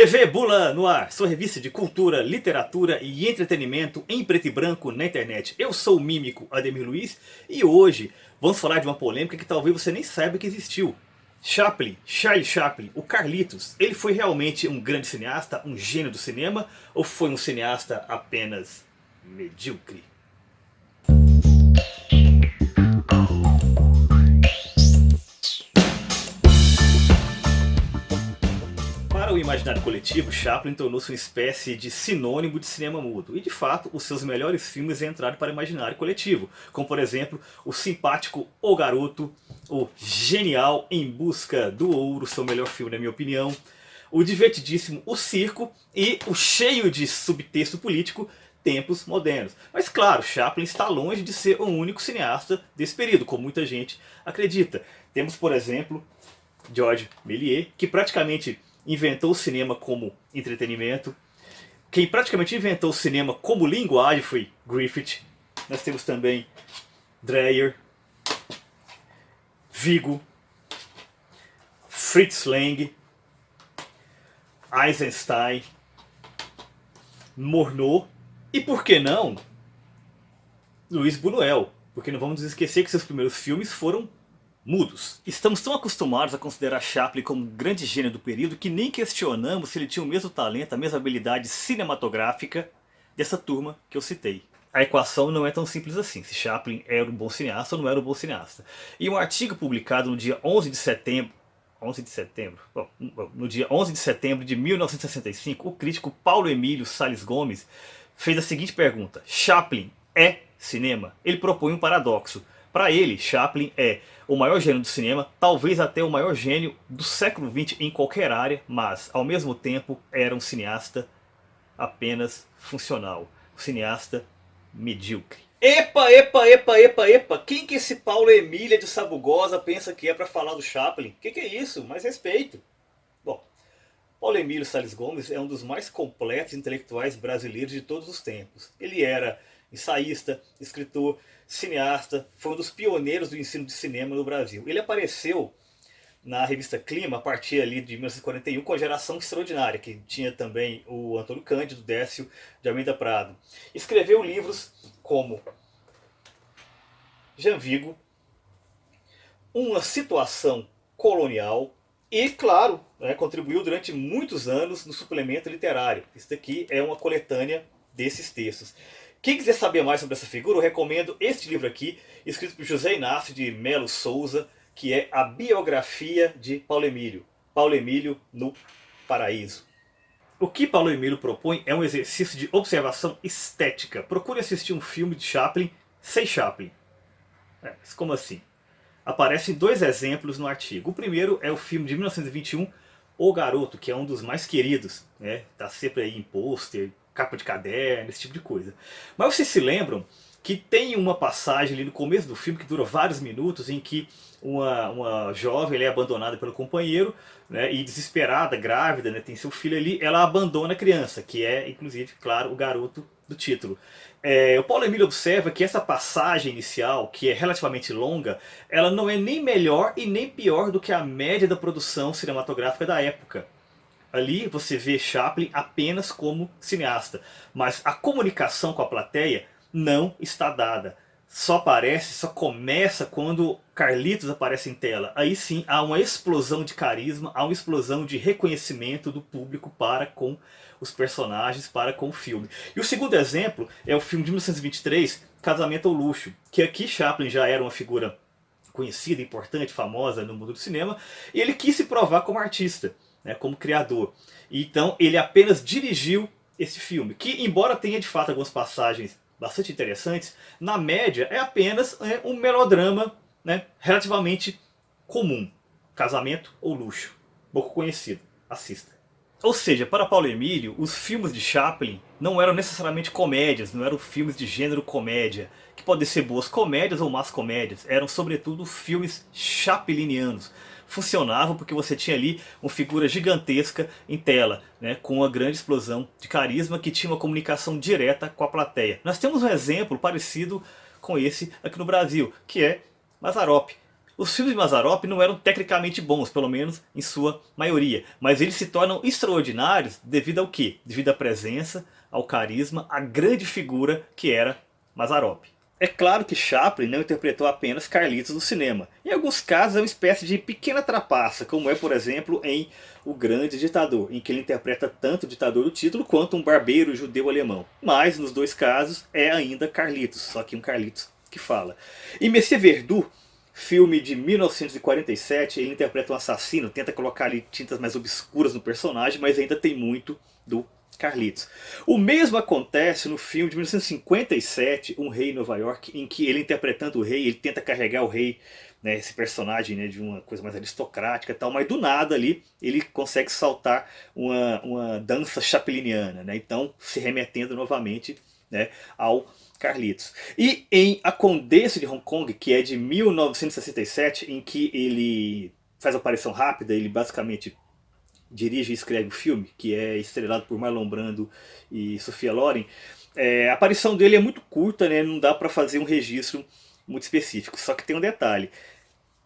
TV Bula no ar, sua revista de cultura, literatura e entretenimento em preto e branco na internet. Eu sou o mímico Ademir Luiz e hoje vamos falar de uma polêmica que talvez você nem saiba que existiu. Charlie Chaplin, o Carlitos, ele foi realmente um grande cineasta, um gênio do cinema, ou foi um cineasta apenas medíocre? Para o imaginário coletivo, Chaplin tornou-se uma espécie de sinônimo de cinema mudo. E de fato, os seus melhores filmes entraram para o imaginário coletivo. Como por exemplo, o simpático O Garoto, o genial Em Busca do Ouro, seu melhor filme na minha opinião, o divertidíssimo O Circo e o cheio de subtexto político Tempos Modernos. Mas claro, Chaplin está longe de ser o único cineasta desse período, como muita gente acredita. Temos por exemplo, Georges Méliès, que praticamente inventou o cinema como entretenimento. Quem praticamente inventou o cinema como linguagem foi Griffith. Nós temos também Dreyer, Vigo, Fritz Lang, Eisenstein, Murnau e, por que não, Luiz Buñuel. Porque não vamos esquecer que seus primeiros filmes foram mudos. Estamos tão acostumados a considerar Chaplin como um grande gênio do período que nem questionamos se ele tinha o mesmo talento, a mesma habilidade cinematográfica dessa turma que eu citei. A equação não é tão simples assim, se Chaplin era um bom cineasta ou não era um bom cineasta. E um artigo publicado no dia 11 de setembro, no dia 11 de setembro de 1965, o crítico Paulo Emílio Salles Gomes fez a seguinte pergunta: Chaplin é cinema? Ele propõe um paradoxo. Para ele, Chaplin é o maior gênio do cinema, talvez até o maior gênio do século XX em qualquer área, mas ao mesmo tempo era um cineasta apenas funcional, um cineasta medíocre. Epa! Quem que esse Paulo Emília de Sabugosa pensa que é para falar do Chaplin? Que é isso? Mais respeito. Bom, Paulo Emílio Salles Gomes é um dos mais completos intelectuais brasileiros de todos os tempos. Ele era ensaísta, escritor, cineasta, foi um dos pioneiros do ensino de cinema no Brasil. Ele apareceu na revista Clima a partir ali de 1941 com a Geração Extraordinária, que tinha também o Antônio Cândido, Décio de Almeida Prado. Escreveu livros como Jean Vigo, Uma Situação Colonial e, claro, contribuiu durante muitos anos no suplemento literário. Isso aqui é uma coletânea desses textos. Quem quiser saber mais sobre essa figura, eu recomendo este livro aqui, escrito por José Inácio de Melo Souza, que é a biografia de Paulo Emílio. Paulo Emílio no Paraíso. O que Paulo Emílio propõe é um exercício de observação estética. Procure assistir um filme de Chaplin sem Chaplin. Mas como assim? Aparecem dois exemplos no artigo. O primeiro é o filme de 1921, O Garoto, que é um dos mais queridos. Está sempre aí em pôster, capa de caderno, esse tipo de coisa. Mas vocês se lembram que tem uma passagem ali no começo do filme que dura vários minutos em que uma jovem é abandonada pelo companheiro, e desesperada, grávida, tem seu filho ali, ela abandona a criança, que é inclusive, claro, o garoto do título. O Paulo Emílio observa que essa passagem inicial, que é relativamente longa, ela não é nem melhor e nem pior do que a média da produção cinematográfica da época. Ali você vê Chaplin apenas como cineasta, mas a comunicação com a plateia não está dada. Só começa quando Carlitos aparece em tela. Aí sim há uma explosão de carisma, há uma explosão de reconhecimento do público para com os personagens, para com o filme. E o segundo exemplo é o filme de 1923, Casamento ao Luxo, que aqui Chaplin já era uma figura conhecida, importante, famosa no mundo do cinema, e ele quis se provar como artista, como criador. Então ele apenas dirigiu esse filme, que embora tenha de fato algumas passagens bastante interessantes, na média é apenas um melodrama relativamente comum. Casamento ou Luxo, pouco conhecido, assista. Ou seja, para Paulo Emílio, os filmes de Chaplin não eram necessariamente comédias, não eram filmes de gênero comédia, que podem ser boas comédias ou más comédias, eram sobretudo filmes chaplinianos. Funcionavam porque você tinha ali uma figura gigantesca em tela, com uma grande explosão de carisma que tinha uma comunicação direta com a plateia. Nós temos um exemplo parecido com esse aqui no Brasil, que é Mazzaropi. Os filmes de Mazzaropi não eram tecnicamente bons, pelo menos em sua maioria, mas eles se tornam extraordinários devido ao quê? Devido à presença, ao carisma, à grande figura que era Mazzaropi. É claro que Chaplin não interpretou apenas Carlitos no cinema. Em alguns casos é uma espécie de pequena trapaça, como é, por exemplo, em O Grande Ditador, em que ele interpreta tanto o ditador do título quanto um barbeiro judeu alemão. Mas, nos dois casos, é ainda Carlitos, só que um Carlitos que fala. Em Monsieur Verdoux, filme de 1947, ele interpreta um assassino, tenta colocar ali tintas mais obscuras no personagem, mas ainda tem muito do Carlitos. O mesmo acontece no filme de 1957, Um Rei em Nova York, em que ele interpretando o rei, ele tenta carregar o rei, né, esse personagem, né, de uma coisa mais aristocrática e tal, mas do nada ali ele consegue saltar uma dança chapliniana, né, então se remetendo novamente, né, ao Carlitos. E em A Condessa de Hong Kong, que é de 1967, em que ele faz aparição rápida, ele basicamente dirige e escreve o filme, que é estrelado por Marlon Brando e Sophia Loren. A aparição dele é muito curta, né? Não dá para fazer um registro muito específico. Só que tem um detalhe: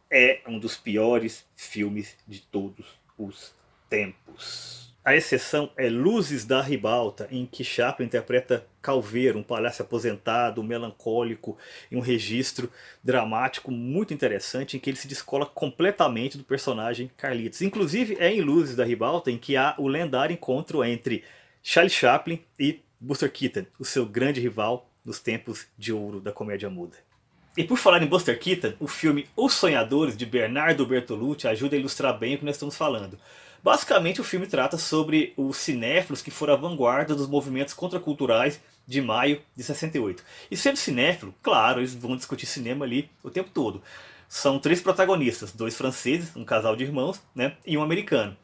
é um dos piores filmes de todos os tempos. A exceção é Luzes da Ribalta, em que Chaplin interpreta Calveiro, um palhaço aposentado, melancólico, em um registro dramático muito interessante, em que ele se descola completamente do personagem Carlitos. Inclusive é em Luzes da Ribalta em que há o lendário encontro entre Charlie Chaplin e Buster Keaton, o seu grande rival nos tempos de ouro da comédia muda. E por falar em Buster Keaton, o filme Os Sonhadores, de Bernardo Bertolucci, ajuda a ilustrar bem o que nós estamos falando. Basicamente o filme trata sobre os cinéfilos que foram à vanguarda dos movimentos contraculturais de maio de 68. E sendo cinéfilo, claro, eles vão discutir cinema ali o tempo todo. São 3 protagonistas, 2 franceses, um casal de irmãos, né, e um americano.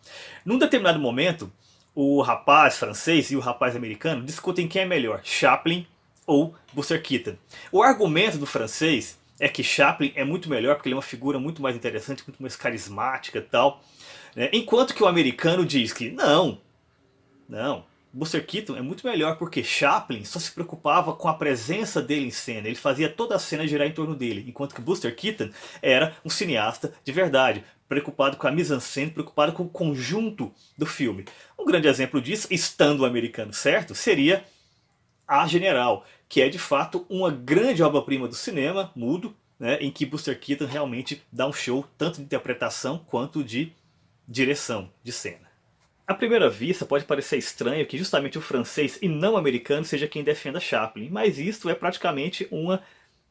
Num determinado momento, o rapaz francês e o rapaz americano discutem quem é melhor, Chaplin ou Buster Keaton. O argumento do francês é que Chaplin é muito melhor porque ele é uma figura muito mais interessante, muito mais carismática e tal. Enquanto que o americano diz que não, Buster Keaton é muito melhor porque Chaplin só se preocupava com a presença dele em cena, ele fazia toda a cena girar em torno dele, enquanto que Buster Keaton era um cineasta de verdade, preocupado com a mise-en-scène, preocupado com o conjunto do filme. Um grande exemplo disso, estando o americano certo, seria A General, que é de fato uma grande obra-prima do cinema mudo, né, em que Buster Keaton realmente dá um show tanto de interpretação quanto de direção de cena. À primeira vista pode parecer estranho que justamente o francês e não o americano seja quem defenda Chaplin, mas isto é praticamente uma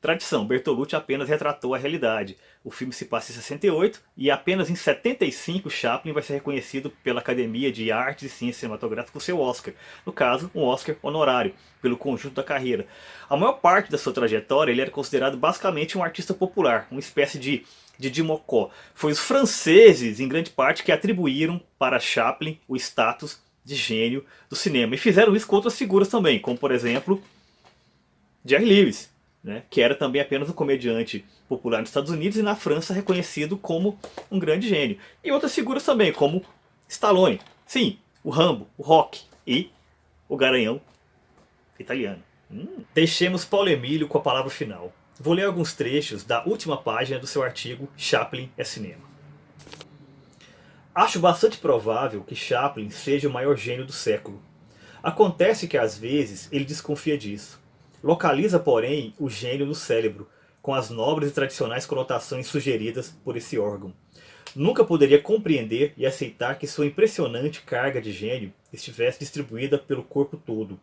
tradição. Bertolucci apenas retratou a realidade. O filme se passa em 68 e apenas em 75 Chaplin vai ser reconhecido pela Academia de Artes e Ciências Cinematográficas com seu Oscar. No caso, um Oscar honorário, pelo conjunto da carreira. A maior parte da sua trajetória ele era considerado basicamente um artista popular, uma espécie de Didi Mocó. Foi os franceses, em grande parte, que atribuíram para Chaplin o status de gênio do cinema. E fizeram isso com outras figuras também, como por exemplo Jerry Lewis, né, que era também apenas um comediante popular nos Estados Unidos e na França reconhecido como um grande gênio. E outras figuras também, como Stallone, sim, o Rambo, o Rock e o Garanhão italiano. Deixemos Paulo Emílio com a palavra final. Vou ler alguns trechos da última página do seu artigo Chaplin é Cinema. Acho bastante provável que Chaplin seja o maior gênio do século. Acontece que às vezes ele desconfia disso. Localiza, porém, o gênio no cérebro, com as nobres e tradicionais conotações sugeridas por esse órgão. Nunca poderia compreender e aceitar que sua impressionante carga de gênio estivesse distribuída pelo corpo todo.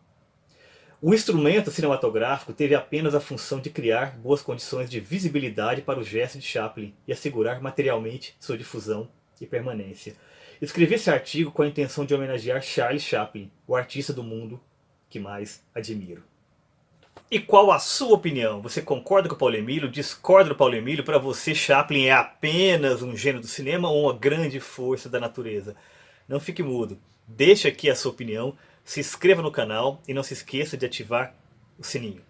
O instrumento cinematográfico teve apenas a função de criar boas condições de visibilidade para o gesto de Chaplin e assegurar materialmente sua difusão e permanência. Escrevi esse artigo com a intenção de homenagear Charlie Chaplin, o artista do mundo que mais admiro. E qual a sua opinião? Você concorda com o Paulo Emílio? Discorda do Paulo Emílio? Para você, Chaplin é apenas um gênio do cinema ou uma grande força da natureza? Não fique mudo. Deixe aqui a sua opinião. Se inscreva no canal e não se esqueça de ativar o sininho.